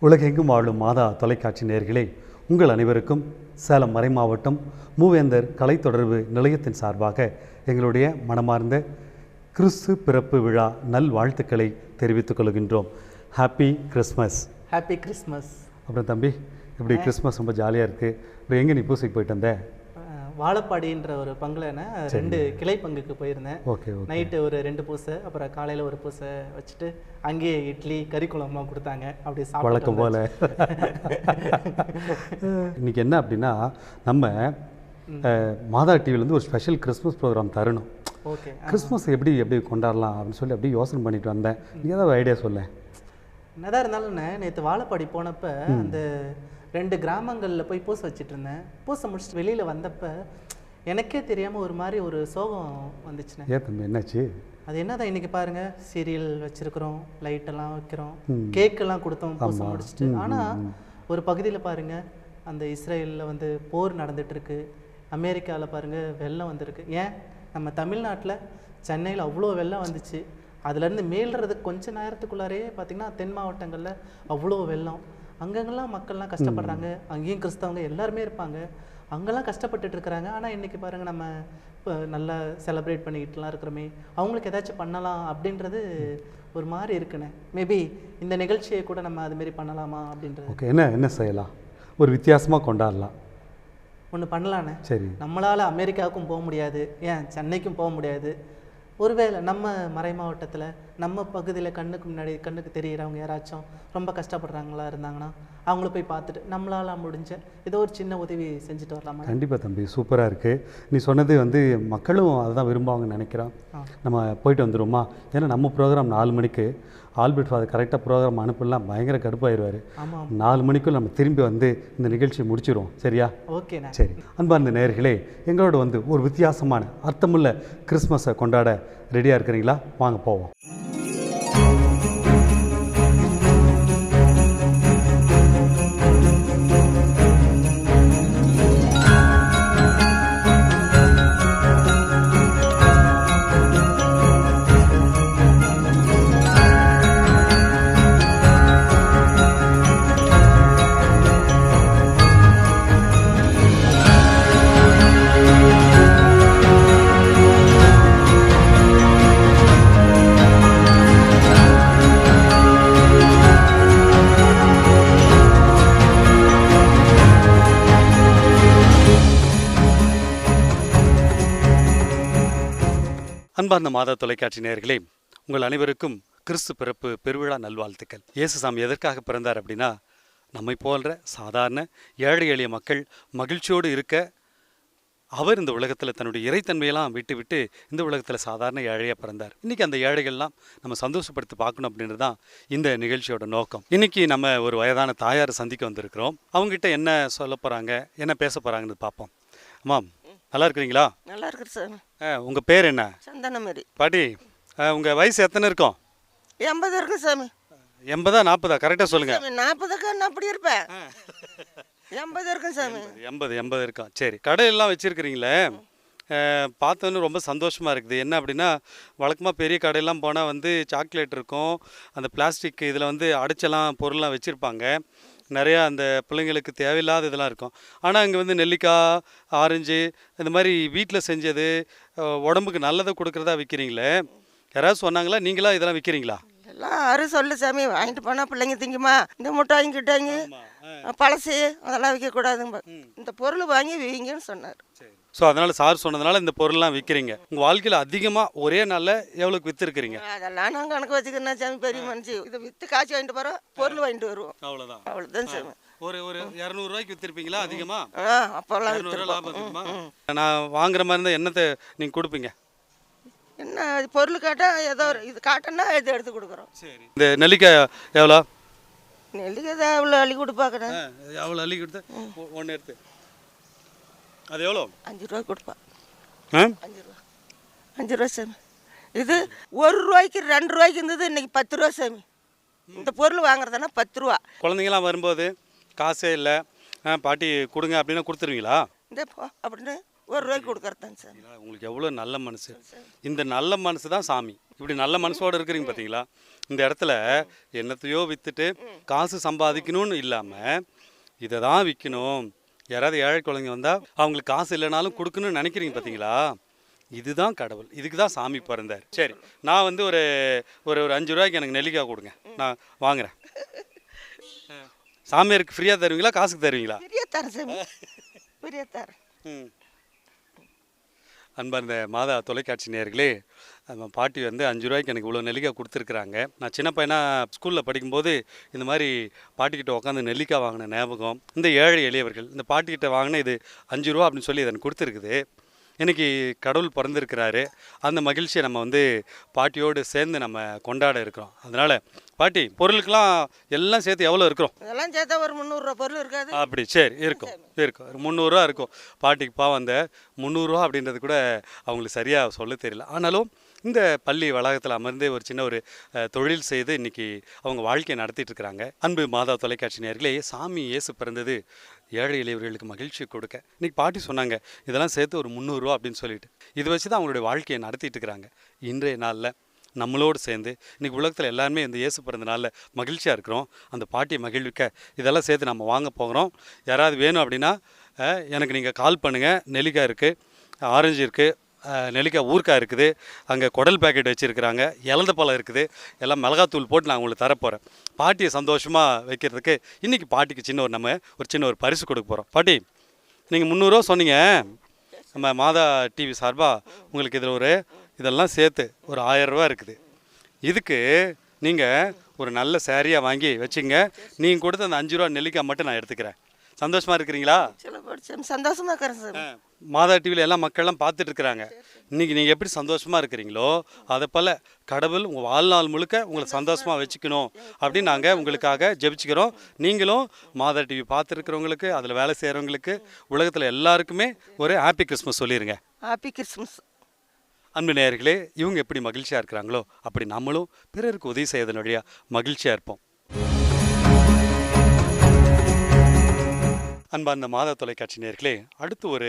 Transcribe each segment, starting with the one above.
உலகெங்கும் வாழும் மாதா தொலைக்காட்சி நேயர்களே, உங்கள் அனைவருக்கும் சேலம் மறைமாவட்டம் மூவேந்தர் கலைத்தொடர்பு நிலையத்தின் சார்பாக எங்களுடைய மனமார்ந்த கிறிஸ்து பிறப்பு விழா நல் வாழ்த்துக்களை தெரிவித்துக் கொள்கின்றோம். Happy Christmas. Happy Christmas. அப்புறம் தம்பி, இப்படி கிறிஸ்மஸ் ரொம்ப ஜாலியாக இருக்குது. இப்போ எங்கே நீ பூசைக்கு போயிட்டு வந்த? வாழப்பாடின்ற ஒரு பங்கில் 2 கிளை பங்குக்கு போயிருந்தேன். ஓகே. நைட்டு ஒரு 2 பூசை, அப்புறம் காலையில் ஒரு பூசை வச்சுட்டு அங்கேயே இட்லி கறி குழம்புலாம் கொடுத்தாங்க. அப்படி வழக்கம் போல். இன்றைக்கி என்ன அப்படின்னா, நம்ம மாதா டிவிலேருந்து ஒரு ஸ்பெஷல் கிறிஸ்மஸ் ப்ரோக்ராம் தரணும். ஓகே. கிறிஸ்மஸ் எப்படி கொண்டாடலாம் அப்படின்னு சொல்லி அப்படியே யோசனை பண்ணிட்டு வந்தேன். நீ ஏதாவது ஐடியா சொல்ல? என்னதான் இருந்தாலும் நேற்று வாழப்பாடி போனப்போ அந்த 2 கிராமங்களில் போய் பூசை வச்சுட்டு இருந்தேன். பூசை முடிச்சுட்டு வெளியில் வந்தப்போ எனக்கே தெரியாமல் ஒரு மாதிரி ஒரு சோகம் வந்துச்சுண்ணே. ஏன் தம்பி, என்னாச்சு? அது என்னதான் இன்றைக்கி பாருங்கள், சீரியல் வச்சுருக்குறோம், லைட்டெல்லாம் வைக்கிறோம், கேக்கெல்லாம் கொடுத்தோம் பூசை முடிச்சுட்டு. ஆனால் ஒரு பகுதியில் பாருங்கள், அந்த இஸ்ரேலில் போர் நடந்துகிட்ருக்கு. அமெரிக்காவில் பாருங்கள் வெள்ளம் வந்திருக்கு. ஏன் நம்ம தமிழ்நாட்டில் சென்னையில் அவ்வளோ வெள்ளம் வந்துச்சு. அதுலேருந்து மீள்றதுக்கு கொஞ்ச நேரத்துக்குள்ளாரே பார்த்திங்கன்னா தென் மாவட்டங்களில் அவ்வளோ வெள்ளம். அங்கங்கெல்லாம் மக்கள்லாம் கஷ்டப்படுறாங்க. அங்கேயும் கிறிஸ்தவங்க எல்லாருமே இருப்பாங்க. அங்கெல்லாம் கஷ்டப்பட்டுட்டு இருக்கிறாங்க. ஆனால் இன்றைக்கி பாருங்கள், நம்ம இப்போ நல்லா செலிப்ரேட் பண்ணிக்கிட்டுலாம் இருக்கிறோமே, அவங்களுக்கு ஏதாச்சும் பண்ணலாம் அப்படின்றது ஒரு மாதிரி இருக்குண்ணே. மேபி இந்த நிகழ்ச்சியை கூட நம்ம அதுமாரி பண்ணலாமா அப்படின்றது. ஓகே, என்ன செய்யலாம்? ஒரு வித்தியாசமாக கொண்டாடலாம். ஒன்று பண்ணலாண்ணே. சரி. நம்மளால் அமெரிக்காவுக்கும் போக முடியாது, ஏன் சென்னைக்கும் போக முடியாது. ஒருவேளை நம்ம மறை மாவட்டத்தில் நம்ம பகுதியில் கண்ணுக்கு தெரிகிறவங்க யாராச்சும் ரொம்ப கஷ்டப்படுறாங்களா இருந்தாங்கன்னா அவங்கள போய் பார்த்துட்டு நம்மளால் முடிஞ்ச ஏதோ ஒரு சின்ன உதவி செஞ்சுட்டு வரலாமா? கண்டிப்பாக தம்பி, சூப்பராக இருக்குது. நீ சொன்னது மக்களும் அதுதான் விரும்புவாங்கன்னு நினைக்கிறோம். நம்ம போயிட்டு வந்துடுவோமா? ஏன்னா நம்ம ப்ரோக்ராம் 4 மணிக்கு. ஆல்பர்ட் ஃபாதர் கரெக்டாக ப்ரோக்ராம் அனுப்பலாம், பயங்கர கடுப்பாயிருவார். 4 மணிக்குள் நம்ம திரும்பி இந்த நிகழ்ச்சியை முடிச்சிடுவோம். சரியா? ஓகேண்ணா. சரி. அன்பார்ந்த நேயர்களே, எங்களோட ஒரு வித்தியாசமான அர்த்தமுள்ள கிறிஸ்மஸை கொண்டாட ரெடியாக இருக்கிறீங்களா? வாங்க போவோம். அன்பார்ந்த மாதா தொலைக்காட்சி நேயர்களே, உங்கள் அனைவருக்கும் கிறிஸ்து பிறப்பு பெருவிழா நல்வாழ்த்துக்கள். இயேசுசாமி எதற்காக பிறந்தார் அப்படின்னா, நம்மை போன்ற சாதாரண ஏழை எளிய மக்கள் மகிழ்ச்சியோடு இருக்க அவர் இந்த உலகத்தில் தன்னுடைய இறைத்தன்மையெல்லாம் விட்டு இந்த உலகத்தில் சாதாரண ஏழையாக பிறந்தார். இன்றைக்கி அந்த ஏழைகள்லாம் நம்ம சந்தோஷப்படுத்தி பார்க்கணும் அப்படின்றது தான் இந்த நிகழ்ச்சியோட நோக்கம். இன்றைக்கி நம்ம ஒரு வயதான தாயாரை சந்திக்க வந்திருக்கிறோம். அவங்ககிட்ட என்ன சொல்ல போகிறாங்க, என்ன பேச போகிறாங்கன்னு பார்ப்போம். அம்மாம், நல்லா இருக்கிறீங்களா? நல்லா இருக்குது சார். உங்கள் பேர் என்ன? சந்தனமாரி. பாட்டி, உங்கள் வயசு எத்தனை இருக்கும்? 80 இருக்கு சாமி. 80 40? கரெக்டாக சொல்லுங்கள். 40க்கு நான் அப்படி இருப்பேன். 80 இருக்கும் சாமி. 80 இருக்கும். சரி. கடையெல்லாம் வச்சுருக்கிறீங்களே, பார்த்தோன்னு ரொம்ப சந்தோஷமாக இருக்குது. என்ன அப்படின்னா, வழக்கமாக பெரிய கடையெல்லாம் போனால் சாக்லேட் இருக்கும், அந்த பிளாஸ்டிக் இதில் அடைச்செல்லாம் பொருள்லாம் வச்சுருப்பாங்க. நிறையா அந்த பிள்ளைங்களுக்கு தேவையில்லாத இதெல்லாம் இருக்கும். ஆனால் இங்கே நெல்லிக்காய், ஆரஞ்சு, இந்த மாதிரி வீட்டில் செஞ்சது, உடம்புக்கு நல்லதை கொடுக்குறதா விற்கிறீங்களே. யாராவது சொன்னாங்களா? நீங்களா இதெல்லாம் விற்கிறீங்களா? எல்லாரும் சொல்லு சாமி, வாங்கிட்டு போனால் பிள்ளைங்க திங்குமா, இந்த முட்டாய்ங்க கிட்டாங்க பழசு அதெல்லாம் விற்கக்கூடாதுங்க, இந்த பொருள் வாங்கி வீங்கன்னு சொன்னார். ஸோ அதனால் சார் சொன்னதுனால இந்த பொருள்லாம் விற்கிறீங்க. உங்கள் வாழ்க்கையில் அதிகமாக ஒரே நாளில் எவ்வளோக்கு விற்றுருக்கிறீங்க? அதெல்லாம் நான் கணக்கு வச்சுக்கிறேன் சாமி. பெரிய மனுஷி இதை விற்று காய்ச்சி வாங்கிட்டு போகிறோம், பொருள் வாங்கிட்டு வருவோம். அவ்வளோதான் சாமி. ஒரு 200 ரூபாய்க்கு விற்றுருப்பீங்களா? அதிகமாக? அப்போல்லாம் நான் வாங்குற மாதிரி இருந்தால் என்னத்தை நீங்கள் கொடுப்பீங்க? என்ன பொருள் கேட்டால் ஏதோ இது காட்டன்னா இது எடுத்து கொடுக்குறோம். சரி. இந்த நெல்லிக்காய் எவ்வளோ? நெல்லிக்காய் தான் எவ்வளோ அள்ளி கொடுப்பாக்கிறேன். எவ்வளோ அள்ளி கொடுத்து ஒன்று எடுத்து அது எவ்வளோ? 5 ரூபா கொடுப்பா. 5 ரூபா சாமி. இது 1 ரூபாய்க்கு 2 ரூபாய்க்கு இருந்தது, இன்னைக்கு 10 ரூபா சாமி. இந்த பொருள் வாங்குறதுனா 10 ரூபா. குழந்தைங்களாம் வரும்போது காசே இல்லை, பாட்டி கொடுங்க அப்படின்னா கொடுத்துருவீங்களா? இந்த அப்படின்னு 1 ரூபாய்க்கு கொடுக்குறதாங்க சார். உங்களுக்கு எவ்வளோ நல்ல மனசு. இந்த நல்ல மனசு தான் சாமி. இப்படி நல்ல மனசோடு இருக்கிறீங்க பார்த்தீங்களா? இந்த இடத்துல என்னத்தையோ விற்றுட்டு காசு சம்பாதிக்கணும்னு இல்லாமல் இதை தான் விற்கணும். யாராவது ஏழை குழந்தைங்க வந்தால் அவங்களுக்கு காசு இல்லைனாலும் கொடுக்கணும்னு நினைக்கிறீங்க பார்த்தீங்களா? இதுதான் கடவுள். இதுக்கு தான் சாமி பிறந்தார். சரி, நான் வந்து ஒரு ஒரு ஒரு 5 ரூபாய்க்கு எனக்கு நெல்லிக்காய் கொடுங்க, நான் வாங்குறேன். சாமியாருக்கு ஃப்ரீயாக தருவீங்களா, காசுக்கு தருவீங்களா? ஃப்ரீயாக தரேன் சாமி, ஃப்ரீயாக தரேன். அன்பார்ந்த மாதா தொலைக்காட்சி நேயர்களே, நம்ம பாட்டி வந்து 5 ரூபாய்க்கு எனக்கு இவ்வளோ நெல்லிக்காய் கொடுத்துருக்குறாங்க. நான் சின்ன பையனாக ஸ்கூலில் படிக்கும்போது இந்த மாதிரி பாட்டிக்கிட்ட உட்காந்து நெல்லிக்காய் வாங்கின ஞாபகம். இந்த ஏழை எளியவர்கள் இந்த பாட்டிக்கிட்ட வாங்கின இது 5 ரூபா அப்படின்னு சொல்லி எனக்கு கொடுத்துருக்குது. இன்றைக்கி கடவுள் பிறந்திருக்கிறாரு. அந்த மகிழ்ச்சியை நம்ம வந்து பாட்டியோடு சேர்ந்து நம்ம கொண்டாட இருக்கிறோம். அதனால் பாட்டி, பொருளுக்கெல்லாம் எல்லாம் சேர்த்து எவ்வளோ இருக்கிறோம்? இதெல்லாம் சேர்த்தா ஒரு 300 ரூபா பொருள் இருக்காது. அப்படி சரி, இருக்கும் இருக்கும். 300 ரூபா இருக்கும். பாட்டிக்கு பாவம் அந்த 300 ரூபா அப்படின்றது கூட அவங்களுக்கு சரியாக சொல்ல தெரியல. ஆனாலும் இந்த பள்ளி வளாகத்தில் அமர்ந்து ஒரு சின்ன ஒரு தொழில் செய்து இன்றைக்கி அவங்க வாழ்க்கையை நடத்திட்டு இருக்கிறாங்க. அன்பு மாதா தொலைக்காட்சி நேயர்களே, சாமி இயேசு பிறந்தது ஏழை எளியவர்களுக்கு மகிழ்ச்சி கொடுக்க. இன்றைக்கி பாட்டி சொன்னாங்க இதெல்லாம் சேர்த்து ஒரு 300 ரூபா அப்படின்னு சொல்லிட்டு. இது வச்சு தான் அவங்களுடைய வாழ்க்கையை நடத்திட்டு இருக்கிறாங்க. இன்றைய நாளில் நம்மளோடு சேர்ந்து இன்றைக்கி உலகத்தில் எல்லாருமே இந்த இயேசு பிறந்த நாளில் மகிழ்ச்சியாக இருக்கிறோம். அந்த பாட்டியை மகிழ்விக்க இதெல்லாம் சேர்த்து நம்ம வாங்க போகிறோம். யாராவது வேணும் அப்படின்னா எனக்கு நீங்கள் கால் பண்ணுங்கள். நெல்லிக்காய் இருக்குது, ஆரஞ்சு இருக்குது, நெல்லிக்காய் ஊறுக்காய் இருக்குது, அங்கே குடல் பேக்கெட் வச்சுருக்கிறாங்க, இலந்த பழம் இருக்குது, எல்லாம் மிளகாத்தூள் போட்டு நான் உங்களுக்கு தரப்போகிறேன். பாட்டியை சந்தோஷமாக வைக்கிறதுக்கு இன்றைக்கி பாட்டிக்கு நம்ம ஒரு சின்ன ஒரு பரிசு கொடுக்க போகிறோம். பாட்டி, நீங்கள் 300 ரூபா சொன்னீங்க. நம்ம மாதா டிவி சார்பாக உங்களுக்கு இதில் இதெல்லாம் சேர்த்து ஒரு 1000 ரூபா இருக்குது. இதுக்கு நீங்கள் ஒரு நல்ல சேரீயாக வாங்கி வச்சுங்க. நீங்கள் கொடுத்த அந்த 5 ரூபா நெல்லிக்காய் மட்டும் நான் எடுத்துக்கிறேன். சந்தோஷமாக இருக்கிறீங்களா? சந்தோஷமாக இருக்கிறேன் சார். மாதா டிவியில் எல்லா மக்கள்லாம் பார்த்துட்டு இருக்கிறாங்க. இன்றைக்கி நீங்கள் எப்படி சந்தோஷமாக இருக்கிறீங்களோ அதை போல் கடவுள் உங்கள் வாழ்நாள் முழுக்க உங்களை சந்தோஷமாக வச்சுக்கணும் அப்படின்னு நாங்கள் உங்களுக்காக ஜெபிச்சுக்கிறோம். நீங்களும் மாதா டிவி பார்த்துருக்கிறவங்களுக்கு, அதில் வேலை செய்கிறவங்களுக்கு, உலகத்தில் எல்லாருக்குமே ஒரு ஹாப்பி கிறிஸ்மஸ் சொல்லிடுங்க. Happy Christmas. அன்பு நேயர்களே, இவங்க எப்படி மகிழ்ச்சியாக இருக்கிறாங்களோ அப்படி நம்மளும் பிறருக்கு உதவி செய்வதன் வழியாக மகிழ்ச்சியாக இருப்போம். அன்பார்ந்த மாதா தொலைக்காட்சி நேயர்களே, அடுத்து ஒரு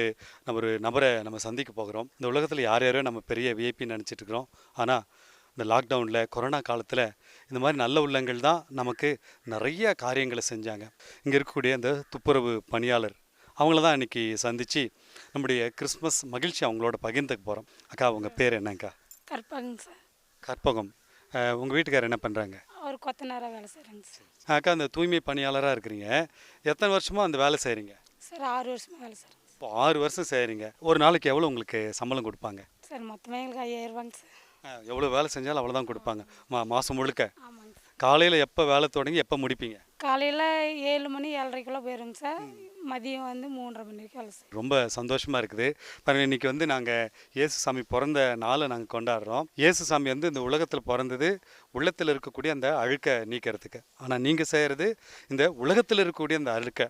நபரை நம்ம சந்திக்க போகிறோம். இந்த உலகத்தில் யார் யாரோ நம்ம பெரிய விஐபின்னு நினச்சிட்டு இருக்கிறோம். ஆனால் இந்த லாக்டவுனில், கொரோனா காலத்தில் இந்த மாதிரி நல்ல உள்ளங்கள் தான் நமக்கு நிறைய காரியங்களை செஞ்சாங்க. இங்கே இருக்கக்கூடிய இந்த துப்புரவு பணியாளர் அவங்கள தான் இன்றைக்கி சந்தித்து நம்முடைய கிறிஸ்மஸ் மகிழ்ச்சி அவங்களோட பகிர்ந்துக்க போகிறோம். அக்கா, உங்கள் பேர் என்னங்கக்கா? கற்பகம் சார். கற்பகம். உங்கள் வீட்டுக்காரர் என்ன பண்ணுறாங்க? அவர் கொத்தனாராக வேலை செய்கிறாங்க சார். அக்கா, அந்த தூய்மை பணியாளராக இருக்கிறீங்க. எத்தனை வருஷமாக அந்த வேலை செய்கிறீங்க? சார் 6 வருஷமாக வேலை செய்கிறேன். இப்போ 6 வருஷம் செய்கிறீங்க. ஒரு நாளைக்கு எவ்வளோ உங்களுக்கு சம்பளம் கொடுப்பாங்க? சார் மொத்தமாக எங்களுக்கு 5000 ரூபாங்க சார். எவ்வளோ வேலை செஞ்சாலும் அவ்வளோதான் கொடுப்பாங்க மாதம் முழுக்க? ஆமாங்க சார். காலையில் எப்போ வேலை தொடங்கி எப்போ முடிப்பீங்க? காலையில் 7 மணி 7:30 போயிடுங்க சார். மதியம் 3:30 மணி வரைக்கும் வேலை சார். ரொம்ப சந்தோஷமாக இருக்குது. பாருங்கள், இன்றைக்கி நாங்கள் இயேசு சாமி பிறந்த நாளை நாங்கள் கொண்டாடுறோம். இயேசு சாமி இந்த உலகத்தில் பிறந்தது உள்ளத்தில் இருக்கக்கூடிய அந்த அழுக்கை நீக்கிறதுக்கு. ஆனால் நீங்கள் செய்கிறது இந்த உலகத்தில் இருக்கக்கூடிய அந்த அழுக்கை.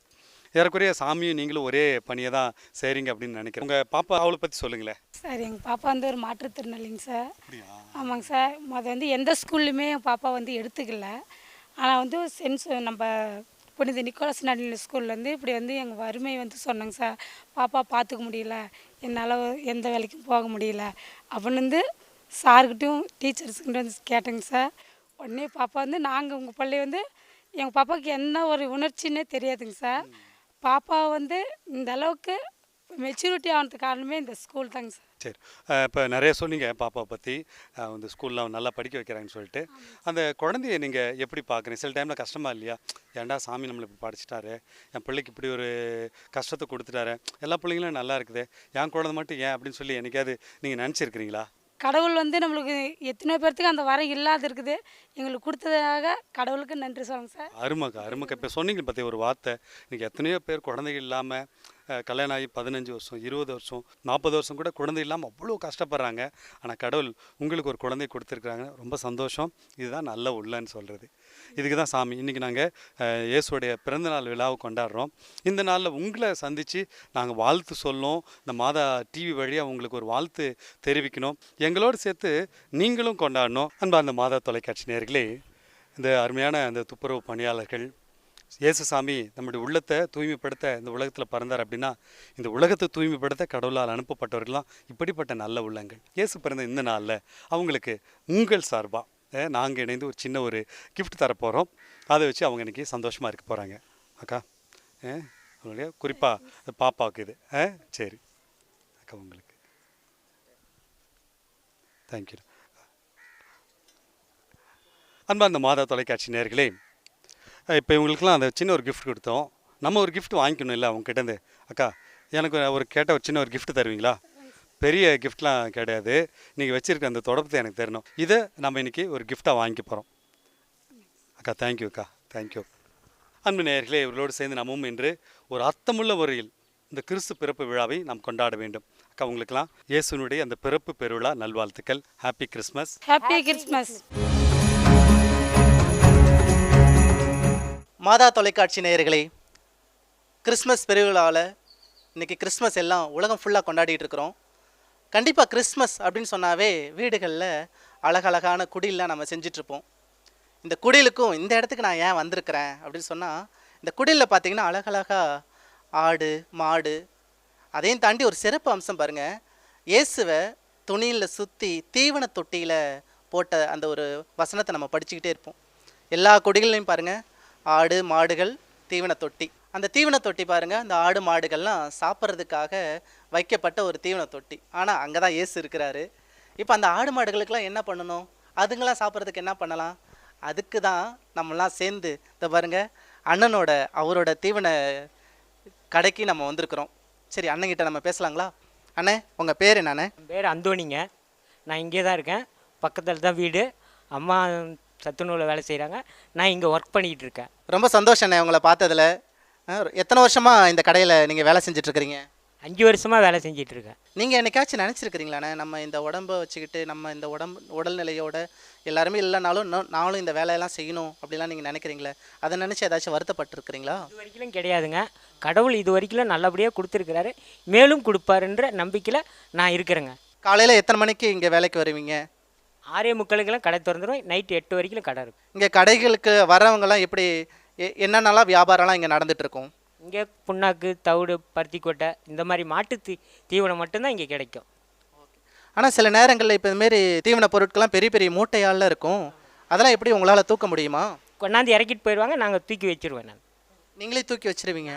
ஏறக்குறைய சாமியும் நீங்களும் ஒரே பணியை தான் செய்கிறீங்க அப்படின்னு நினைக்கிறேன். உங்கள் பாப்பா அவளை பற்றி சொல்லுங்களேன். சார், எங்கள் பாப்பா ஒரு மாற்றுத்திறனாளிங்க சார். ஆமாங்க சார். எந்த ஸ்கூல்லையுமே என் பாப்பா எடுத்துக்கல. ஆனால் நம்ம புனித நிக்கோலஸ் நடுநிலை ஸ்கூல்லேருந்து இப்படி எங்கள் வறுமை சொன்னாங்க சார். பாப்பா பார்த்துக்க முடியல, என்னால் எந்த வேலைக்கும் போக முடியல அப்படின்னு சார்கிட்டையும் டீச்சர்ஸுக்கிட்ட கேட்டேங்க சார். உடனே பாப்பா நாங்கள் உங்கள் பள்ளி எங்கள் பாப்பாவுக்கு என்ன ஒரு உணர்ச்சின்னே தெரியாதுங்க சார். பாப்பா இந்த அளவுக்கு மெச்சூரிட்டி ஆனதுக்கு காரணமே இந்த ஸ்கூல் தாங்க சார். சரி, இப்போ நிறைய சொன்னீங்க பாப்பாவை பற்றி. இந்த ஸ்கூலில் நல்லா படிக்க வைக்கிறாங்கன்னு சொல்லிட்டு. அந்த குழந்தைய நீங்கள் எப்படி பார்க்குறீங்க? சில டைமில் கஷ்டமாக இல்லையா? ஏன்டா சாமி நம்மளை இப்படி படிச்சுட்டாரு, என் பிள்ளைக்கு இப்படி ஒரு கஷ்டத்தை கொடுத்துட்டாரு, எல்லா பிள்ளைங்களும் நல்லா இருக்குது, என் குழந்தை மட்டும் ஏன் அப்படின்னு சொல்லி என்னைக்காவது நீங்கள் நினச்சிருக்கிறீங்களா? கடவுள் நம்மளுக்கு எத்தனை பேர்த்துக்கு அந்த வரம் இல்லாத இருக்குது, எங்களுக்கு கொடுத்ததாக கடவுளுக்கு நன்றி சொல்லுங்க சார். அருமைக்கா. இப்போ சொன்னீங்க பற்றி ஒரு வார்த்தை, இன்றைக்கி எத்தனையோ பேர் குழந்தைகள் இல்லாமல் கல்யாணம் ஆகி 15 வருஷம் 20 வருஷம் 40 வருஷம் கூட குழந்தை இல்லாமல் அவ்வளோ கஷ்டப்படுறாங்க. ஆனால் கடவுள் உங்களுக்கு ஒரு குழந்தை கொடுத்துருக்குறாங்க. ரொம்ப சந்தோஷம். இதுதான் நல்ல உள்ளன்னு சொல்கிறது. இதுக்கு தான் சாமி இன்றைக்கி நாங்கள் இயேசுடைய பிறந்தநாள் விழாவை கொண்டாடுறோம். இந்த நாளில் உங்களை சந்தித்து நாங்கள் வாழ்த்து சொல்லணும். இந்த மாதா டிவி வழியாக உங்களுக்கு ஒரு வாழ்த்து தெரிவிக்கணும். எங்களோடு சேர்த்து நீங்களும் கொண்டாடணும். அன்பார்ந்த மாதா தொலைக்காட்சி நேயர்களே, இந்த அருமையான அந்த துப்புரவு பணியாளர்கள், இயேசு சாமி நம்முடைய உள்ளத்தை தூய்மைப்படுத்த இந்த உலகத்தில் பிறந்தார் அப்படின்னா, இந்த உலகத்தை தூய்மைப்படுத்த கடவுளால் அனுப்பப்பட்டவர்கள்லாம் இப்படிப்பட்ட நல்ல உள்ளங்கள். இயேசு பிறந்த இந்த நாளில் அவங்களுக்கு உங்கள் சார்பாக நாங்கள் இணைந்து ஒரு சின்ன ஒரு கிஃப்ட் தரப்போகிறோம். அதை வச்சு அவங்க இன்றைக்கி சந்தோஷமாக இருக்க போகிறாங்க. அக்கா உங்களுடைய குறிப்பாக பாப்பாவுக்கு இது சரி அக்கா உங்களுக்கு தேங்க்யூ. அன்பார்ந்த மாதா தொலைக்காட்சி நேயர்களே, இப்போ இவங்களுக்குலாம் அந்த சின்ன ஒரு கிஃப்ட் கொடுத்தோம். நம்ம ஒரு கிஃப்ட் வாங்கிக்கணும் இல்லை அவங்ககிட்டேருந்து. அக்கா எனக்கு ஒரு கேட்ட ஒரு சின்ன ஒரு கிஃப்ட் தருவீங்களா? பெரிய கிஃப்ட்லாம் கிடையாது, நீங்கள் வச்சுருக்க அந்த தொடப்பத்தை எனக்கு தரணும். இதை நம்ம இன்றைக்கி ஒரு கிஃப்டாக வாங்கிக்க போகிறோம். அக்கா தேங்க்யூ அக்கா, தேங்க்யூ. அன்பு நேயர்களே, இவர்களோடு சேர்ந்து நம்மவும் இன்று ஒரு அர்த்தமுள்ள முறையில் இந்த கிறிஸ்து பிறப்பு விழாவை நாம் கொண்டாட வேண்டும். அக்கா உங்களுக்கெல்லாம் இயேசுனுடைய அந்த பிறப்பு பெருவிழா நல்வாழ்த்துக்கள். Happy Christmas. Happy Christmas. மாதா தொலைக்காட்சி நேயர்களே, கிறிஸ்மஸ் பெருவிழாவில் இன்றைக்கி கிறிஸ்மஸ் எல்லாம் உலகம் ஃபுல்லாக கொண்டாடிட்டு இருக்கிறோம். கண்டிப்பாக கிறிஸ்மஸ் அப்படின்னு சொன்னாவே வீடுகளில் அழகழகான குடிலாம் நம்ம செஞ்சிட்ருப்போம். இந்த குடிலுக்கும் இந்த இடத்துக்கு நான் ஏன் வந்திருக்கிறேன் அப்படின்னு சொன்னால், இந்த குடிலில் பார்த்திங்கன்னா அழகழகாக ஆடு மாடு, அதையும் தாண்டி ஒரு சிறப்பு அம்சம் பாருங்கள், இயேசுவை துணியில் சுற்றி தீவன தொட்டியில் போட்ட அந்த ஒரு வசனத்தை நம்ம படிச்சுக்கிட்டே இருப்போம். எல்லா குடிகள்லையும் பாருங்கள் ஆடு மாடுகள் தீவன தொட்டி. அந்த தீவன தொட்டி பாருங்கள், அந்த ஆடு மாடுகள்லாம் சாப்பிட்றதுக்காக வைக்கப்பட்ட ஒரு தீவன தொட்டி. ஆனால் அங்கே தான் இயேசு இருக்கிறாரு. இப்போ அந்த ஆடு மாடுகளுக்கெல்லாம் என்ன பண்ணணும்? அதுங்களாம் சாப்பிட்றதுக்கு என்ன பண்ணலாம்? அதுக்கு தான் நம்மளாம் சேர்ந்து இந்த பாருங்கள் அண்ணனோட அவரோட தீவன கடைக்கு நம்ம வந்திருக்கிறோம். சரி அண்ணங்கிட்ட நம்ம பேசலாங்களா? அண்ணே உங்கள் பேர் என்னண்ணே? என் பேர் அந்தோணிங்க. நான் இங்கே தான் இருக்கேன், பக்கத்தில் தான் வீடு. அம்மா சத்துணவில் வேலை செய்கிறாங்க, நான் இங்கே ஒர்க் பண்ணிக்கிட்டு இருக்கேன். ரொம்ப சந்தோஷம் அண்ணே உங்களை பார்த்ததில். எத்தனை வருஷமாக இந்த கடையில் நீங்கள் வேலை செஞ்சிட்ருக்கிறீங்க? 5 வருஷமாக வேலை செஞ்சிட்ருக்கேன். நீங்கள் என்னைக்காச்சும் நினச்சிருக்கிறீங்களாண்ணே, நம்ம இந்த உடம்பை வச்சுக்கிட்டு நம்ம இந்த உடல்நிலையோட எல்லாருமே இல்லைனாலும் நானும் இந்த வேலையெல்லாம் செய்யணும் அப்படிலாம் நீங்கள் நினைக்கிறீங்களே, அதை நினச்சி ஏதாச்சும் வருத்தப்பட்டிருக்கிறீங்களா? இது வரைக்கும் கிடையாதுங்க. கடவுள் இது வரைக்கும் நல்லபடியாக கொடுத்துருக்கிறாரு, மேலும் கொடுப்பாருன்ற நம்பிக்கையில் நான் இருக்கிறேங்க. காலையில் எத்தனை மணிக்கு இங்கே வேலைக்கு வருவீங்க? 6:45 கடை திறந்துடும், நைட்டு 8 வரைக்கும் கடை இருக்கும். இங்கே கடைகளுக்கு வரவங்கலாம் எப்படி என்னென்னலாம் வியாபாரம்லாம் இங்கே நடந்துகிட்ருக்கும்? இங்கே புண்ணாக்கு, தவிடு, பருத்திக்கொட்டை, இந்த மாதிரி மாட்டு தீவனம் மட்டும்தான் இங்கே கிடைக்கும். ஆனால் சில நேரங்களில் இப்போ இதுமாரி தீவன பொருட்கள்லாம் பெரிய பெரிய மூட்டையால் இருக்கும், அதெல்லாம் எப்படி உங்களால் தூக்க முடியுமா? கொண்டாந்து இறக்கிட்டு போயிடுவாங்க, நாங்கள் தூக்கி வச்சுருவேன். நான் நீங்களே தூக்கி வச்சுருவீங்க?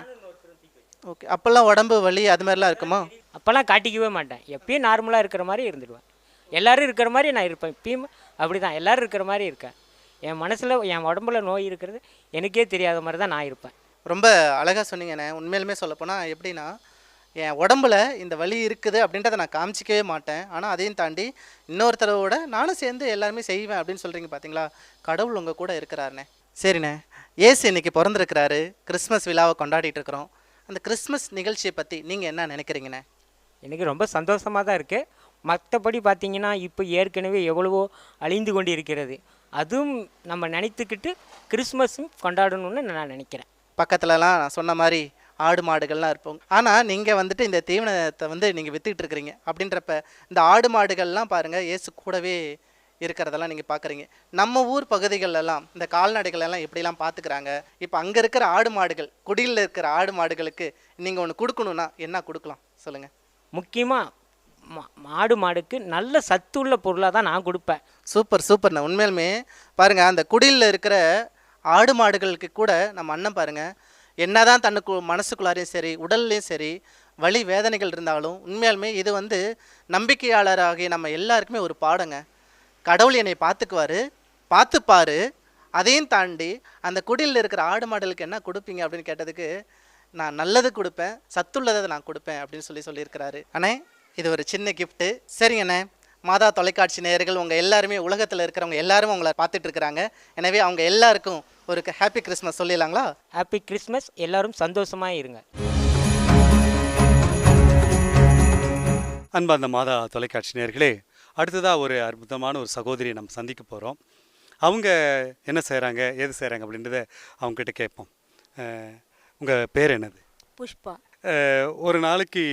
ஓகே. அப்போல்லாம் உடம்பு வலி அது மாதிரிலாம் இருக்குமா? அப்போல்லாம் காட்டிக்கவே மாட்டேன், எப்பயும் நார்மலாக இருக்கிற மாதிரி இருந்துடுவேன். எல்லோரும் இருக்கிற மாதிரி நான் இருப்பேன். இப்பயும் அப்படி தான், எல்லோரும் இருக்கிற மாதிரி இருக்கேன். என் மனசில் என் உடம்புல நோய் இருக்கிறது எனக்கே தெரியாத மாதிரி தான் நான் இருப்பேன். ரொம்ப அழகாக சொன்னீங்கண்ணே. உண்மையிலுமே சொல்லப்போனால் எப்படின்னா, என் உடம்புல இந்த வலி இருக்குது அப்படின்றத நான் காமிச்சிக்கவே மாட்டேன், ஆனால் அதையும் தாண்டி இன்னொருத்தரோட நானும் சேர்ந்து எல்லாருமே செய்வேன் அப்படின்னு சொல்கிறீங்க பார்த்தீங்களா? கடவுள் உங்கள் கூட இருக்கிறாருண்ணே. சரிண்ணே, ஏசு இன்னைக்கு பிறந்திருக்கிறாரு, கிறிஸ்மஸ் விழாவை கொண்டாடிட்டு இருக்கிறோம். அந்த கிறிஸ்மஸ் நிகழ்ச்சியை பற்றி நீங்கள் என்ன நினைக்கிறீங்கண்ணே? எனக்கு ரொம்ப சந்தோஷமாக தான் இருக்குது. மற்றபடி பார்த்திங்கன்னா இப்போ ஏற்கனவே எவ்வளவோ அழிந்து கொண்டு இருக்கிறது, அதுவும் நம்ம நினைத்துக்கிட்டு கிறிஸ்மஸும் கொண்டாடணும்னு நான் நினைக்கிறேன். பக்கத்துலலாம் நான் சொன்ன மாதிரி ஆடு மாடுகள்லாம் இருப்போம், ஆனால் நீங்கள் வந்துட்டு இந்த தீவனத்தை வந்து நீங்கள் விற்றுக்கிட்டு இருக்கிறீங்க. அப்படின்றப்ப இந்த ஆடு மாடுகள்லாம் பாருங்கள் இயேசு கூடவே இருக்கிறதெல்லாம் நீங்கள் பார்க்குறீங்க. நம்ம ஊர் பகுதிகளெல்லாம் இந்த கால்நடைகள் எல்லாம் எப்படிலாம் பார்த்துக்கிறாங்க? இப்போ அங்கே இருக்கிற ஆடு மாடுகள், குடியில் இருக்கிற ஆடு மாடுகளுக்கு நீங்கள் ஒன்று கொடுக்கணுன்னா என்ன கொடுக்கலாம் சொல்லுங்கள்? முக்கியமாக மாடு மாடுக்கு நல்ல சத்துள்ள பொருளாக தான் நான் கொடுப்பேன். சூப்பர் சூப்பர்ண்ணா. உண்மையிலுமே பாருங்கள் அந்த குடியில் இருக்கிற ஆடு மாடுகளுக்கு கூட நம்ம அண்ணன் பாருங்கள் என்னதான் தன்னுக்கு மனசுக்குள்ளாரையும் சரி உடல்லையும் சரி வலி வேதனைகள் இருந்தாலும் உண்மையாலுமே இது வந்து நம்பிக்கையாளராகிய நம்ம எல்லாருக்குமே ஒரு பாடங்க. கடவுள் என்னை பார்த்துப்பாரு. அதையும் தாண்டி அந்த குடியில் இருக்கிற ஆடு மாடுகளுக்கு என்ன கொடுப்பீங்க அப்படின்னு கேட்டதுக்கு, நான் நல்லது கொடுப்பேன், சத்துள்ளதை நான் கொடுப்பேன் அப்படின்னு சொல்லியிருக்கிறாரு. அண்ணே இது ஒரு சின்ன கிஃப்ட்டு. சரிங்கண்ணே, மாதா தொலைக்காட்சி நேயர்கள் உங்கள் எல்லாருமே உலகத்தில் இருக்கிறவங்க எல்லாரும் உங்களை பார்த்துட்டு இருக்கிறாங்க. எனவே அவங்க எல்லாருக்கும் ஒரு ஹாப்பி கிறிஸ்மஸ் சொல்லிடலாங்களா? ஹாப்பி கிறிஸ்மஸ், எல்லாரும் சந்தோஷமாக இருங்க. அன்பார்ந்த மாதா தொலைக்காட்சி நேயர்களே, அடுத்ததாக ஒரு அற்புதமான ஒரு சகோதரியை நம்ம சந்திக்க போகிறோம். அவங்க என்ன செய்கிறாங்க, ஏது செய்கிறாங்க அப்படின்றத அவங்ககிட்ட கேட்போம். உங்கள் பேர் என்னது? புஷ்பா. ஒரு நாளைக்கு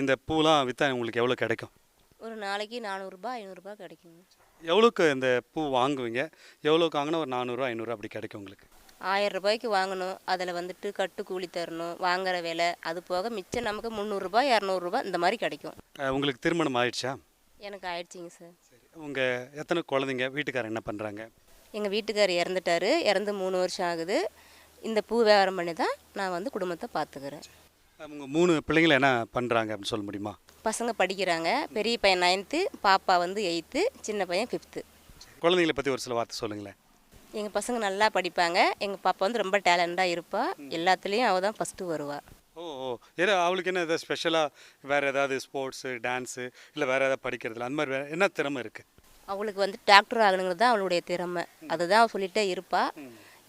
இந்த பூலாம் விற்றா உங்களுக்கு எவ்வளோ கிடைக்கும்? ஒரு நாளைக்கு 400 ரூபாய் 500 ரூபாய் கிடைக்குங்க. எவ்வளோக்கு இந்த பூ வாங்குவீங்க? எவ்வளோக்கு வாங்கினா ஒரு 400 500 அப்படி கிடைக்கும் உங்களுக்கு? 1000 ரூபாய்க்கு வாங்கணும், அதில் வந்துட்டு கட்டு கூலி தரணும், வாங்குற விலை, அது போக மிச்சம் நமக்கு 300 ரூபாய் 200 ரூபாய் இந்த மாதிரி கிடைக்கும். உங்களுக்கு திருமணம் ஆயிடுச்சா? எனக்கு ஆயிடுச்சிங்க சார். சரி, உங்கள் எத்தனை குழந்தைங்க, வீட்டுக்காரர் என்ன பண்ணுறாங்க? எங்கள் வீட்டுக்கார் இறந்துட்டாரு, இறந்து 3 வருஷம் ஆகுது. இந்த பூ வியாபாரம் பண்ணி தான் நான் வந்து குடும்பத்தை பார்த்துக்கிறேன். உங்கள் 3 பிள்ளைங்களை என்ன பண்ணுறாங்க அப்படின்னு சொல்ல முடியுமா? பசங்க படிக்கிறாங்க. பெரிய பையன் 9th, பாப்பா வந்து 8th, சின்ன பையன் 5th. குழந்தைங்களை பற்றி ஒரு சில வார்த்தை சொல்லுங்களேன். எங்கள் பசங்க நல்லா படிப்பாங்க. எங்கள் பாப்பா வந்து ரொம்ப டேலண்டாக இருப்பா. எல்லாத்துலேயும் அவள் தான் ஃபஸ்ட்டு வருவாள். ஓ ஓ ஏன்னா அவளுக்கு என்ன எதாவது ஸ்பெஷலாக வேறு ஏதாவது ஸ்போர்ட்ஸு, டான்ஸு இல்லை வேறு ஏதாவது படிக்கிறதுல அந்த மாதிரி வேறு என்ன திறமை இருக்குது? அவளுக்கு வந்து டாக்டர் ஆகணுங்கிறது தான் அவளுடைய திறமை. அதுதான் அவள் சொல்லிகிட்டே இருப்பாள்.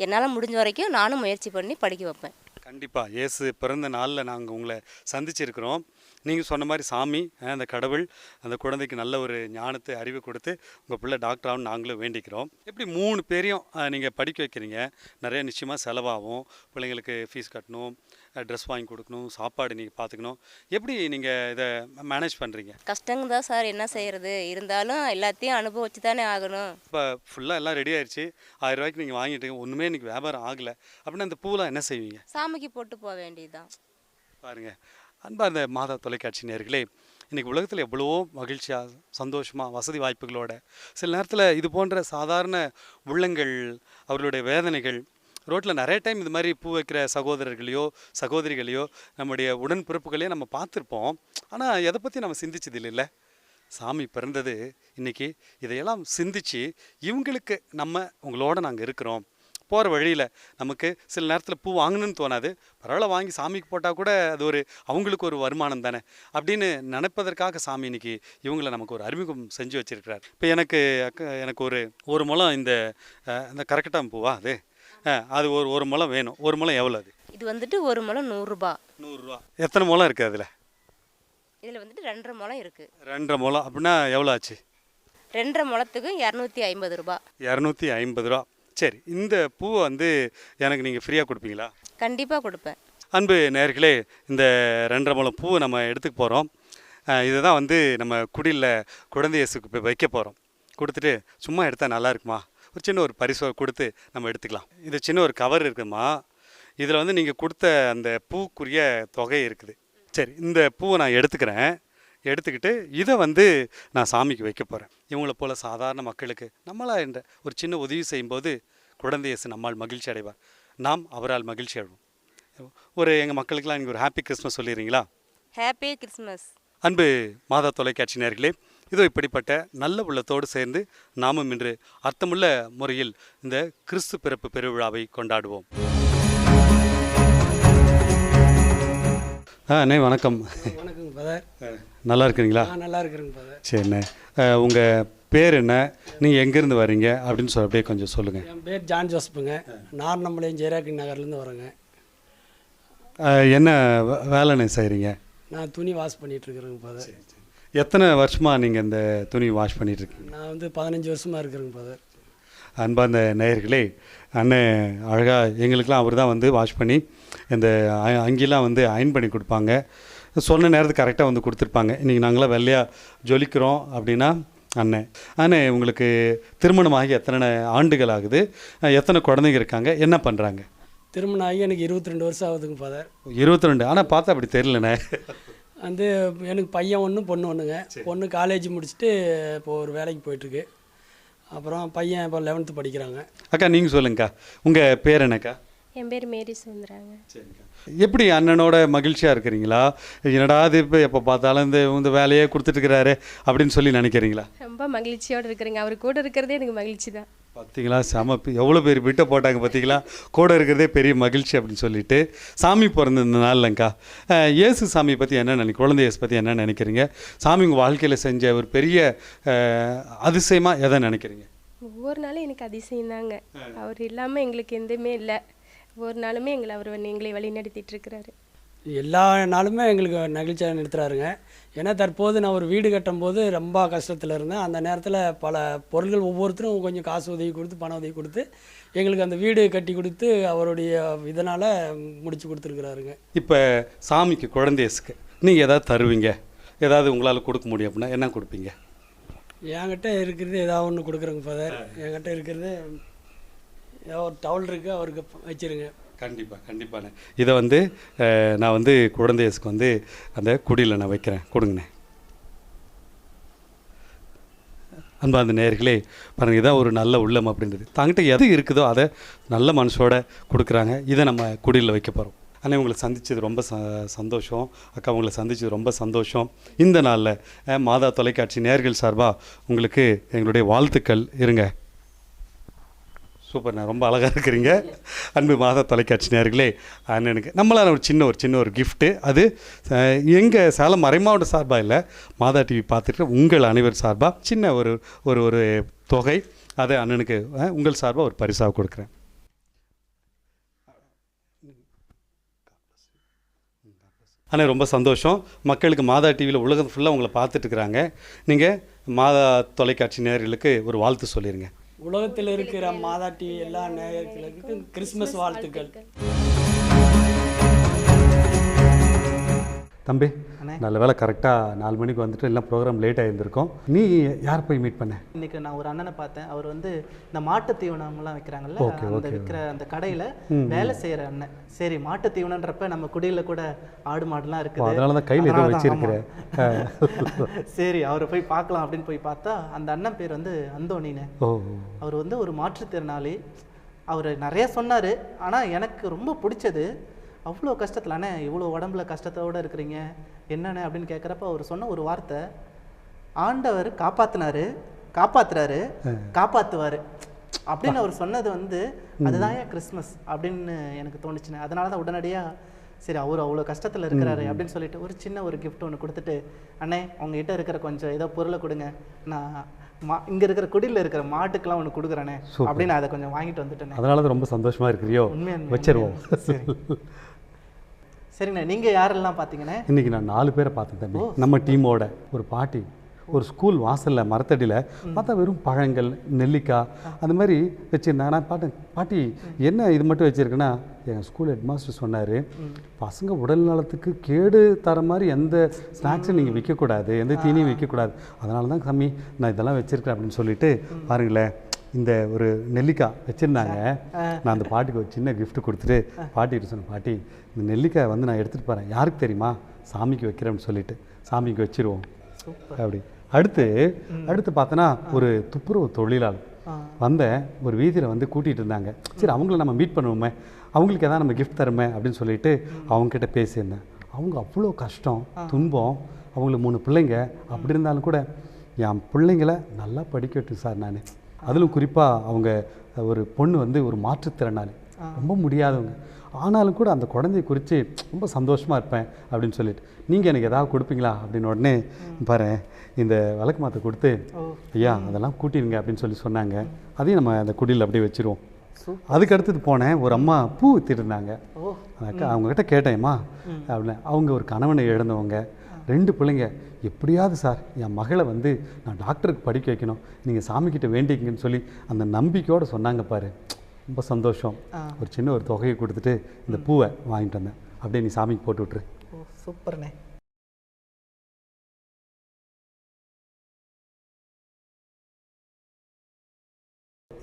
என்னால் முடிஞ்ச வரைக்கும் நானும் முயற்சி பண்ணி படிக்க வைப்பேன். கண்டிப்பாக இயேசு பிறந்த நாளில் நாங்கள் உங்களை சந்திச்சிருக்கிறோம். நீங்கள் சொன்ன மாதிரி சாமி, அந்த கடவுள் அந்த குழந்தைக்கு நல்ல ஒரு ஞானத்தை, அறிவு கொடுத்து உங்கள் பிள்ளை டாக்டர் ஆகணும்னு நாங்களும் வேண்டிக்கிறோம். எப்படி 3 பேரையும் நீங்கள் படிக்க வைக்கிறீங்க? நிறைய நிச்சயமாக செலவாகும். பிள்ளைங்களுக்கு ஃபீஸ் கட்டணும், ட்ரெஸ் வாங்கி கொடுக்கணும், சாப்பாடு நீங்கள் பார்த்துக்கணும். எப்படி நீங்கள் இதை மேனேஜ் பண்ணுறீங்க? கஷ்டங்க தான் சார், என்ன செய்கிறது. இருந்தாலும் எல்லாத்தையும் அனுபவிச்சு தானே ஆகணும். இப்போ ஃபுல்லாக எல்லாம் ரெடி ஆயிடுச்சு, 1000 ரூபாய்க்கு நீங்கள் வாங்கிட்டீங்க, ஒன்றுமே இன்றைக்கி வியாபாரம் ஆகலை அப்படின்னா அந்த பூவெலாம் என்ன செய்வீங்க? சாமிக்கு போட்டு போக வேண்டியதுதான். பாருங்கள் அன்பார்ந்த மாதா தொலைக்காட்சி நேயர்களே, இன்றைக்கி உலகத்தில் எவ்வளவோ மகிழ்ச்சியாக, சந்தோஷமாக, வசதி வாய்ப்புகளோட சில நேரத்தில் இது போன்ற சாதாரண உள்ளங்கள், அவர்களுடைய வேதனைகள், ரோட்டில் நிறைய டைம் இது மாதிரி பூ வைக்கிற சகோதரர்களையோ சகோதரிகளையோ நம்முடைய உடன்பிறப்புகளையோ நம்ம பார்த்துருப்போம். ஆனால் எதை பற்றி நம்ம சிந்திச்சது இல்லைல்ல. சாமி பிறந்தது இன்றைக்கி இதையெல்லாம் சிந்தித்து இவங்களுக்கு நம்ம உங்களோட நாங்கள் இருக்கிறோம். போகிற வழியில் நமக்கு சில நேரத்தில் பூ வாங்கணும்னு தோணாது, பரவாயில்ல வாங்கி சாமிக்கு போட்டால் கூட அது ஒரு அவங்களுக்கு ஒரு வருமானம் தானே அப்படின்னு நினைப்பதற்காக சாமி இன்னைக்கு இவங்களை நமக்கு ஒரு அறிமுகம் செஞ்சு வச்சிருக்கிறார். இப்போ எனக்கு ஒரு முழம் இந்த கரக்கட்டாம் பூவா அது ஒரு முழம் வேணும். ஒரு முழம் எவ்வளோ? அது இது வந்துட்டு ஒரு முழம் 100 ரூபா. 100 ரூபா. எத்தனை முழம் இருக்குது அதில்? இதில் வந்துட்டு 2.5 முழம் இருக்குது. 2.5 முழம் அப்படின்னா எவ்வளோ ஆச்சு? 2.5 முழத்துக்கு 250 ரூபா. 250 ரூபா. சரி, இந்த பூவை வந்து எனக்கு நீங்கள் ஃப்ரீயாக கொடுப்பீங்களா? கண்டிப்பாக கொடுப்பேன். அன்பு நேயர்களே, இந்த 2.5 முழம் பூவை நம்ம எடுத்துக்க போகிறோம். இதை தான் வந்து நம்ம குடியில் குழந்தை இயேசுக்கு போய் வைக்க போகிறோம். கொடுத்துட்டு சும்மா எடுத்தால் நல்லா இருக்குமா, ஒரு சின்ன ஒரு பரிசு கொடுத்து நம்ம எடுத்துக்கலாம். இது சின்ன ஒரு கவர் இருக்குமா, இதில் வந்து நீங்கள் கொடுத்த அந்த பூக்குரிய தொகை இருக்குது. சரி, இந்த பூவை நான் எடுத்துக்கிட்டு இதை வந்து நான் சாமிக்கு வைக்க போகிறேன். இவங்கள போல் சாதாரண மக்களுக்கு நம்மளாக என்ற ஒரு சின்ன உதவி செய்யும்போது குழந்தை இயேசு நம்மால் மகிழ்ச்சி அடைவார், நாம் அவரால் மகிழ்ச்சி அடைவோம். எங்கள் மக்களுக்கெல்லாம் நீங்கள் ஒரு ஹாப்பி கிறிஸ்மஸ் சொல்லிடுறீங்களா? Happy Christmas. அன்பு மாதா தொலைக்காட்சி நேயர்களே, இதோ இப்படிப்பட்ட நல்ல உள்ளத்தோடு சேர்ந்து நாமும் இன்று அர்த்தமுள்ள முறையில் இந்த கிறிஸ்து பிறப்பு பெருவிழாவை கொண்டாடுவோம். அண்ணே வணக்கம். வணக்கங்க ஃபாதர். நல்லா இருக்கிறீங்களா? நல்லா இருக்கிறேங்க ஃபாதர். சரிண்ணே, உங்கள் பேர் என்ன, நீங்கள் எங்கேருந்து வரீங்க அப்படின்னு சொல்லி அப்படியே கொஞ்சம் சொல்லுங்கள். என் பேர் ஜான் ஜோசப்புங்க. நார்னம்பாளையம் ஜெயராக்கி நகர்லேருந்து வரேங்க. என்ன வேலைண்ணே செய்கிறீங்க? நான் துணி வாஷ் பண்ணிகிட்ருக்குறேங்க ஃபாதர். எத்தனை வருஷமாக நீங்கள் இந்த துணி வாஷ் பண்ணிகிட்ருக்கீங்க? நான் வந்து 15 வருஷமாக இருக்கிறேங்க ஃபாதர். அன்பார்ந்த நேயர்களே, அண்ணன் அழகாக எங்களுக்கெலாம் அவர் தான் வந்து வாஷ் பண்ணி இந்த அங்கெல்லாம் வந்து அயன் பண்ணி கொடுப்பாங்க. சொன்ன நேரத்துக்கு கரெக்டாக வந்து கொடுத்துருப்பாங்க. இன்றைக்கி நாங்களாம் வெள்ளையாக ஜொலிக்கிறோம் அப்படின்னா அண்ணே உங்களுக்கு திருமணமாகி எத்தனை ஆண்டுகள் ஆகுது? எத்தனை குழந்தைங்க இருக்காங்க? என்ன பண்ணுறாங்க? திருமணம் ஆகி எனக்கு 22 வருஷம் ஆகுதுங்க ஃபாதர். 22? ஆனால் பார்த்தா அப்படி தெரியலண்ணே. வந்து எனக்கு பையன் ஒன்று பொண்ணு ஒன்றுங்க. பொண்ணு காலேஜ் முடிச்சுட்டு இப்போது ஒரு வேலைக்கு போயிட்டுருக்கு. அப்புறம் பையன் இப்போ 11th படிக்கிறாங்க. அக்கா நீங்கள் சொல்லுங்கக்கா, உங்கள் பேர் என்னக்கா? என் பேர் மேரி சுந்தராங்க. சரிக்கா. எப்படி அண்ணனோட மகிழ்ச்சியாக இருக்கிறீங்களா? என்னடா இது இப்போ எப்போ பார்த்தாலும் இந்த வேலையே கொடுத்துட்டுருக்கிறாரு அப்படின்னு சொல்லி நினைக்கிறீங்களா? ரொம்ப மகிழ்ச்சியோடு இருக்கிறேங்க. அவர் கூட இருக்கிறதே எனக்கு மகிழ்ச்சி தான். பார்த்தீங்களா, செம எவ்வளோ பேர் விட்ட போட்டாங்க பார்த்தீங்களா, கூட இருக்கிறதே பெரிய மகிழ்ச்சி அப்படின்னு சொல்லிட்டு. சாமி பிறந்த இந்த நாள்லங்கா, இயேசு சாமியை பற்றி என்ன குழந்தை இயேசு பற்றி என்ன நினைக்கிறீங்க? சாமி உங்கள் வாழ்க்கையில் செஞ்ச ஒரு பெரிய அதிசயமாக எதை நினைக்கிறீங்க? ஒவ்வொரு நாளும் எனக்கு அதிசயம் தாங்க. அவர் இல்லாமல் எங்களுக்கு எதுவுமே இல்லை. ஒவ்வொரு நாளுமே எங்களை வழி நடத்திட்டு இருக்கிறாரு. எல்லா நாளுமே எங்களுக்கு நெகிழ்ச்சியாக நிறுத்துறாருங்க. ஏன்னா தற்போது நான் ஒரு வீடு கட்டும்போது ரொம்ப கஷ்டத்தில் இருந்தேன். அந்த நேரத்தில் பல பொருள்கள் ஒவ்வொருத்தரும் கொஞ்சம் காசு உதவி கொடுத்து, பண உதவி கொடுத்து எங்களுக்கு அந்த வீடு கட்டி கொடுத்து அவருடைய இதனால் முடிச்சு கொடுத்துருக்குறாருங்க. இப்போ சாமிக்கு குழந்தையசுக்கு நீங்கள் எதாவது தருவீங்க, ஏதாவது உங்களால் கொடுக்க முடியும் அப்படின்னா என்ன கொடுப்பீங்க? என்கிட்ட இருக்கிறது ஏதாவது ஒன்று கொடுக்குறேங்க ஃபாதர். என்கிட்ட இருக்கிறது ஏதோ ஒரு டவுல் இருக்குது, அவருக்கு வச்சுருங்க. கண்டிப்பாண்ணே. இதை வந்து நான் வந்து குழந்தையசுக்கு வந்து அந்த குடியில் நான் வைக்கிறேன். கொடுங்கண்ணே. அன்பார்ந்த நேயர்களே, பாருங்கள், இதான் ஒரு நல்ல உள்ளம் அப்படின்றது. தாங்கிட்ட எது இருக்குதோ அதை நல்ல மனசோட கொடுக்குறாங்க. இதை நம்ம குடியில் வைக்க போகிறோம். அண்ணே, உங்களை சந்தித்தது ரொம்ப சந்தோஷம். அக்கா, உங்களை சந்தித்தது ரொம்ப சந்தோஷம். இந்த நாளில் மாதா தொலைக்காட்சி நேயர்கள் சார்பாக உங்களுக்கு எங்களுடைய வாழ்த்துக்கள். இருங்க. சூப்பர்ண்ணா, ரொம்ப அழகாக இருக்கிறீங்க. அன்பு மாதா தொலைக்காட்சி நேயர்களே, அண்ணனுக்கு நம்மளால் ஒரு சின்ன ஒரு கிஃப்ட்டு. அது எங்கள் சேலம் மறைமாவட்ட சார்பாக இல்லை, மாதா டிவி பார்த்துட்டு உங்கள் அனைவர் சார்பாக சின்ன ஒரு ஒரு ஒரு தொகை, அதை அண்ணனுக்கு உங்கள் சார்பாக ஒரு பரிசாக கொடுக்குறேன். ஆனால் ரொம்ப சந்தோஷம். மக்களுக்கு மாதா டிவியில் உலகம் ஃபுல்லாக உங்களை பார்த்துட்ருக்குறாங்க. நீங்கள் மாதா தொலைக்காட்சி நேயர்களுக்கு ஒரு வாழ்த்து சொல்லிடுங்க. உலகத்தில் இருக்கிற மாதா டிவி எல்லா நேயர்களுக்கும் கிறிஸ்மஸ் வாழ்த்துக்கள். தம்பி, நல்ல வேலை கரெக்டாக 4 மணிக்கு வந்துட்டு எல்லாம் ப்ரோக்ராம் லேட் ஆகியிருந்திருக்கோம். நீ யார் போய் மீட் பண்ண? இன்றைக்கி நான் ஒரு அண்ணனை பார்த்தேன். அவர் வந்து இந்த மாட்டு தீவனம்லாம் வைக்கிறாங்கல்ல, அந்த விற்கிற அந்த கடையில் வேலை செய்கிற அண்ணன். சரி, மாட்டு தீவனன்றப்ப நம்ம குடியில் கூட ஆடு மாடுலாம் இருக்குது, அதனால தான் கையில் ஏதோ வச்சிருக்கிறேன். சரி, அவரை போய் பார்க்கலாம் அப்படின்னு போய் பார்த்தா அந்த அண்ணன் பேர் வந்து அந்தோணின்னு. அவர் வந்து ஒரு மாற்றுத்திறனாளி. அவர் நிறைய சொன்னார். ஆனால் எனக்கு ரொம்ப பிடிச்சது, அவ்வளோ கஷ்டத்தில், அண்ணே இவ்வளோ உடம்புல கஷ்டத்தோடு இருக்கிறீங்க என்னண்ணே அப்படின்னு கேட்குறப்ப அவர் சொன்ன ஒரு வார்த்தை, ஆண்டவர் காப்பாற்றுறாரு காப்பாற்றுவார் அப்படின்னு அவர் சொன்னது வந்து அதுதான் ஏன் கிறிஸ்மஸ் அப்படின்னு எனக்கு தோணுச்சுண்ணே. அதனால தான் உடனடியாக சரி, அவர் அவ்வளோ கஷ்டத்தில் இருக்கிறாரு அப்படின்னு சொல்லிட்டு ஒரு சின்ன ஒரு கிஃப்ட் ஒன்று கொடுத்துட்டு, அண்ணே உங்ககிட்ட இருக்கிற கொஞ்சம் ஏதோ பொருளை கொடுங்க, நான் இங்கே இருக்கிற குடியில் இருக்கிற மாட்டுக்கெல்லாம் ஒன்று கொடுக்குறேனே அப்படின்னு அதை கொஞ்சம் வாங்கிட்டு வந்துட்டேன். அதனால தான் ரொம்ப சந்தோஷமாக இருக்கிறியோ. உண்மையாக வச்சிருவோம். சரிண்ணே, நீங்கள் யாரெல்லாம் பார்த்தீங்கண்ணே? இன்றைக்கி நான் 4 பேரை பார்த்தேன் தம்பி. நம்ம டீமோட ஒரு பாட்டி ஒரு ஸ்கூல் வாசலில் மரத்தடியில் பார்த்தா வெறும் பழங்கள், நெல்லிக்காய் அந்த மாதிரி வச்சுருந்தாங்க. நான் பார்த்தேன், பாட்டி என்ன இது மட்டும் வச்சுருக்கேன்னா, எங்கள் ஸ்கூல் ஹெட்மாஸ்டர் சொன்னார், பசங்க உடல் நலத்துக்கு கேடு தர மாதிரி எந்த ஸ்நாக்ஸும் நீங்கள் விற்கக்கூடாது, எந்த தீனியும் விற்கக்கூடாது, அதனால தான் கம்மி நான் இதெல்லாம் வச்சுருக்கேன் அப்படின்னு சொல்லிட்டு பாருங்களேன், இந்த ஒரு நெல்லிக்காய் வச்சுருந்தாங்க. நான் அந்த பாட்டிக்கு ஒரு சின்ன கிஃப்ட் கொடுத்துட்டு பாட்டிகிட்ட சொன்னேன், பாட்டி இந்த நெல்லிக்காய் வந்து நான் எடுத்துகிட்டு போகிறேன், யாருக்கு தெரியுமா, சாமிக்கு வைக்கிறேன்னு சொல்லிட்டு சாமிக்கு வச்சுருவோம் அப்படி. அடுத்து பார்த்தோன்னா ஒரு துப்புரவு தொழிலாளர் வந்தேன், ஒரு வீதியில் வந்து கூட்டிகிட்டு இருந்தாங்க. சரி, அவங்கள நம்ம மீட் பண்ணுவோமே, அவங்களுக்கு எதாவது நம்ம கிஃப்ட் தருமே அப்படின்னு சொல்லிட்டு அவங்கக்கிட்ட பேசியிருந்தேன். அவங்க அவ்வளோ கஷ்டம் துன்பம், அவங்களுக்கு 3 பிள்ளைங்க. அப்படி இருந்தாலும் கூட என் பிள்ளைங்களை நல்லா படிக்கட்டும் சார் நான். அதிலும் குறிப்பாக அவங்க ஒரு பொண்ணு வந்து ஒரு மாற்றுத்திறனாளி, ரொம்ப முடியாதவங்க, ஆனாலும் கூட அந்த குழந்தைய குறித்து ரொம்ப சந்தோஷமாக இருப்பேன் அப்படின்னு சொல்லிட்டு, நீங்கள் எனக்கு எதாவது கொடுப்பீங்களா அப்படின்னு உடனே பாரு இந்த விளக்கு மாற்ற கொடுத்து, ஐயா அதெல்லாம் கூட்டிடுங்க அப்படின்னு சொல்லி சொன்னாங்க. அதையும் நம்ம அந்த குடியில் அப்படியே வச்சுருவோம். அதுக்கு அடுத்தது போனேன், ஒரு அம்மா பூ விற்றுருந்தாங்க. அவங்கக்கிட்ட கேட்டேம்மா அப்படின்னு. அவங்க ஒரு கணவனை இழந்தவங்க, 2 பிள்ளைங்க. எப்படியாவது சார் என் மகளை வந்து நான் டாக்டருக்கு படிக்க வைக்கணும், நீங்கள் சாமிக்கிட்ட வேண்டிங்கன்னு சொல்லி அந்த நம்பிக்கையோடு சொன்னாங்க பாரு. ரொம்ப சந்தோஷம். ஒரு சின்ன ஒரு தொகையை கொடுத்துட்டு இந்த பூவை வாங்கிட்டு வந்தேன், அப்படியே நீ சாமிக்கு போட்டு விட்டுரு. சூப்பர்ண்ணே.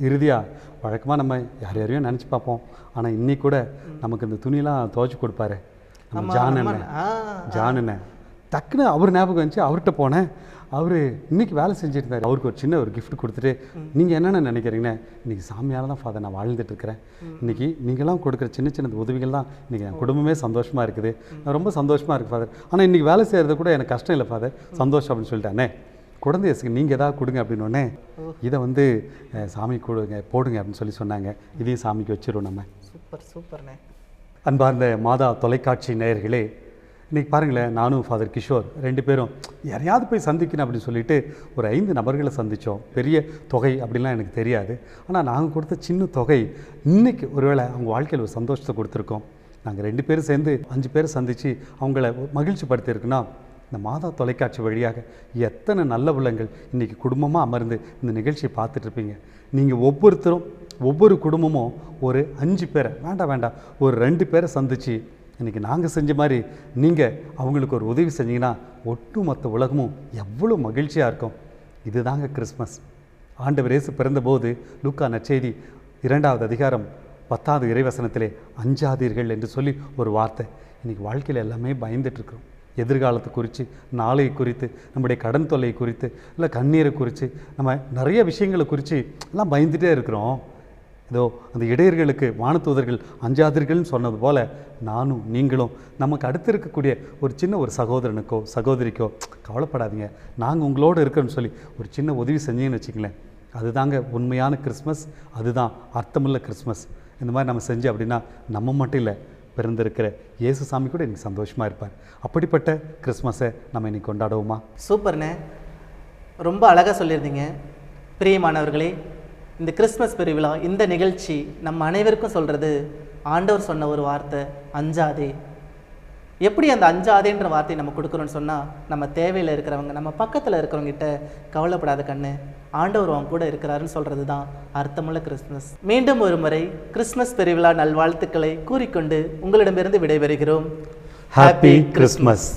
இறுதியாக வழக்கமாக நம்ம யாரையும் நினச்சி பார்ப்போம், ஆனால் இன்னைக்கு கூட நமக்கு இந்த துணியெல்லாம் துவைச்சி கொடுப்பாரு நம்ம ஜானுண்ணே. டக்குன்னு அவர் ஞாபகம் வந்துச்சு, அவர்கிட்ட போனேன். அவர் இன்றைக்கி வேலை செஞ்சுருந்தார். அவருக்கு ஒரு சின்ன ஒரு கிஃப்ட் கொடுத்துட்டு, நீங்கள் என்னென்ன நினைக்கிறீங்கண்ணே, இன்றைக்கி சாமியால் தான் ஃபாதர் நான் வாழ்ந்துட்டுருக்கிறேன், இன்றைக்கி நீங்களாம் கொடுக்குற சின்ன உதவிகள் தான் இன்றைக்கி என் குடும்பமே சந்தோஷமாக இருக்குது, நான் ரொம்ப சந்தோஷமாக இருக்குது ஃபாதர். ஆனால் இன்றைக்கி வேலை செய்கிறது கூட எனக்கு கஷ்டம் இல்லை ஃபாதர், சந்தோஷம் அப்படின்னு சொல்லிட்டானே. குழந்தைய நீங்கள் எதாவது கொடுங்க அப்படின்னோடனே, இதை வந்து சாமி கொடுங்க போடுங்க அப்படின்னு சொல்லி சொன்னாங்க. இதையும் சாமிக்கு வச்சிருவோம் நம்ம. சூப்பர்ண்ணே. அன்பார்ந்த மாதா தொலைக்காட்சி நேயர்களே, இன்றைக்கி பாருங்களேன், நானும் ஃபாதர் கிஷோர் 2 பேரும் யாரையாவது போய் சந்திக்கணும் அப்படின்னு சொல்லிட்டு ஒரு 5 நபர்களை சந்தித்தோம். பெரிய தொகை அப்படின்லாம் எனக்கு தெரியாது, ஆனால் நாங்கள் கொடுத்த சின்ன தொகை இன்றைக்கி ஒருவேளை அவங்க வாழ்க்கையில் ஒரு சந்தோஷத்தை கொடுத்துருக்கோம். நாங்கள் 2 பேரும் சேர்ந்து 5 பேரை சந்தித்து அவங்கள மகிழ்ச்சி படுத்தியிருக்குன்னா, இந்த மாதா தொலைக்காட்சி வழியாக எத்தனை நல்ல உள்ளங்கள் இன்றைக்கி குடும்பமாக அமர்ந்து இந்த நிகழ்ச்சியை பார்த்துட்ருப்பீங்க. நீங்கள் ஒவ்வொருத்தரும் ஒவ்வொரு குடும்பமும் ஒரு 5 பேரை வேண்டாம் ஒரு 2 பேரை சந்தித்து இன்றைக்கி நாங்கள் செஞ்ச மாதிரி நீங்கள் அவங்களுக்கு ஒரு உதவி செஞ்சீங்கன்னா ஒட்டுமொத்த உலகமும் எவ்வளோ மகிழ்ச்சியாக இருக்கும். இதுதாங்க கிறிஸ்மஸ். ஆண்டவர் இயேசு பிறந்தபோது லூக்கா நற்செய்தி 2வது அதிகாரம் 10வது இறைவசனத்திலே அஞ்சாதீர்கள் என்று சொல்லி ஒரு வார்த்தை. இன்றைக்கி வாழ்க்கையில் எல்லாமே பயந்துட்டுருக்குறோம். எதிர்காலத்தை குறித்து, நாளை குறித்து, நம்முடைய கடன் தொல்லை குறித்து, இல்லை கண்ணீரை குறித்து, நம்ம நிறைய விஷயங்களை குறித்து எல்லாம் பயந்துகிட்டே இருக்கிறோம். இதோ அந்த இடையர்களுக்கு வானதூதர்கள் அஞ்சாதீர்கள்னு சொன்னது போல் நானும் நீங்களும் நமக்கு அடுத்து இருக்கக்கூடிய ஒரு சின்ன ஒரு சகோதரனுக்கோ சகோதரிக்கோ கவலைப்படாதீங்க, நாங்கள் உங்களோடு இருக்கோன்னு சொல்லி ஒரு சின்ன உதவி செஞ்சீங்கன்னு வச்சுங்களேன், அதுதாங்க உண்மையான கிறிஸ்மஸ், அதுதான் அர்த்தமுள்ள கிறிஸ்மஸ். இந்த மாதிரி நம்ம செஞ்சு அப்படின்னா நம்ம மட்டும் இல்லை, பிறந்திருக்கிற இயேசு சாமி கூட எனக்கு சந்தோஷமாக இருப்பார். அப்படிப்பட்ட கிறிஸ்மஸை நம்ம இன்னைக்கு கொண்டாடுவோமா? சூப்பர்ண்ணே, ரொம்ப அழகாக சொல்லியிருந்தீங்க. பிரியமானவர்களே, இந்த கிறிஸ்மஸ் பெருவிழா, இந்த நிகழ்ச்சி நம்ம அனைவருக்கும் சொல்கிறது ஆண்டவர் சொன்ன ஒரு வார்த்தை, அஞ்சாதே. எப்படி அந்த அஞ்சாதேன்ற வார்த்தையை நம்ம கொடுக்குறோன்னு சொன்னால், நம்ம தேவையில் இருக்கிறவங்க, நம்ம பக்கத்தில் இருக்கிறவங்ககிட்ட கவலைப்படாத கண்ணு, ஆண்டவர் அவன் கூட இருக்கிறாருன்னு சொல்கிறது தான் அர்த்தமுள்ள கிறிஸ்மஸ். மீண்டும் ஒரு முறை கிறிஸ்மஸ் பெருவிழா நல்வாழ்த்துக்களை கூறிக்கொண்டு உங்களிடமிருந்து விடைபெறுகிறோம். Happy Christmas.